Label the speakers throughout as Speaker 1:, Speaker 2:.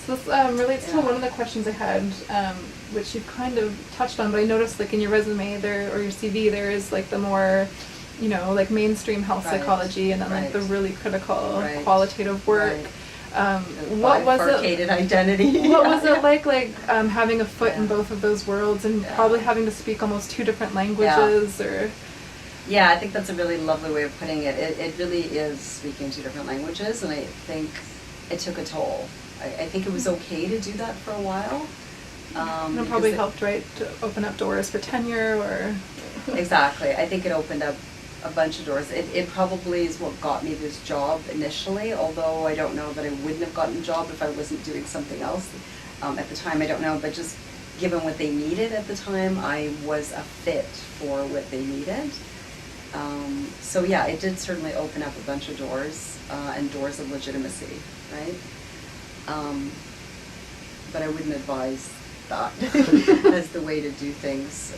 Speaker 1: So this relates to one of the questions I had, which you've kind of touched on, but I noticed like in your resume there, or your CV, there is like the more, you know, like mainstream health psychology, and then like the really critical qualitative work. What was
Speaker 2: bifurcated identity.
Speaker 1: What was it like having a foot in both of those worlds, and probably having to speak almost 2 different languages, or?
Speaker 2: Yeah, I think that's a really lovely way of putting it. It really is speaking 2 different languages, and I think it took a toll. I think it was okay to do that for a while.
Speaker 1: And it probably helped, right, to open up doors for tenure, or?
Speaker 2: Exactly. I think it opened up a bunch of doors. It probably is what got me this job initially, although I don't know that I wouldn't have gotten the job if I wasn't doing something else. At the time, I don't know, but just given what they needed at the time, I was a fit for what they needed. So yeah, it did certainly open up a bunch of doors, and doors of legitimacy, right? But I wouldn't advise that as the way to do things,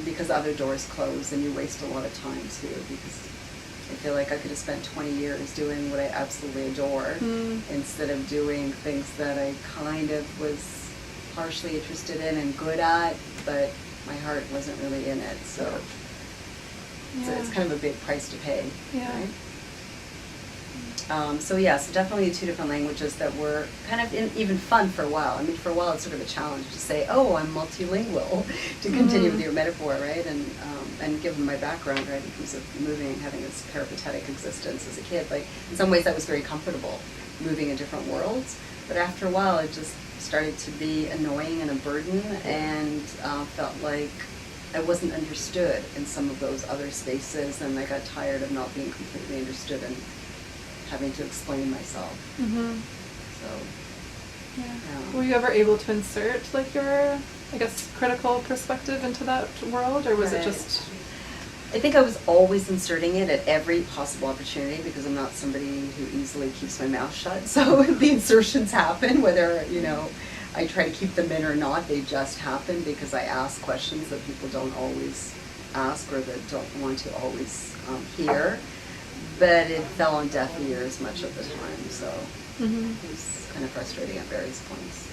Speaker 2: because other doors close and you waste a lot of time too, because I feel like I could have spent 20 years doing what I absolutely adore instead of doing things that I kind of was partially interested in and good at, but my heart wasn't really in it. So it's kind of a big price to pay, right? So definitely 2 different languages that were kind of even fun for a while. I mean, for a while it's sort of a challenge to say, oh, I'm multilingual, to continue with your metaphor, right? And given my background, right, in terms of moving and having this peripatetic existence as a kid, like in some ways I was very comfortable moving in different worlds. But after a while, it just started to be annoying and a burden, and felt like I wasn't understood in some of those other spaces, and I got tired of not being completely understood and having to explain myself. So,
Speaker 1: were you ever able to insert like your, I guess, critical perspective into that world, or was it just?
Speaker 2: I think I was always inserting it at every possible opportunity, because I'm not somebody who easily keeps my mouth shut. So the insertions happen, whether, you know, I try to keep them in or not, they just happen because I ask questions that people don't always ask, or that don't want to always hear. But it fell on deaf ears much of the time, so it was kind of frustrating at various points.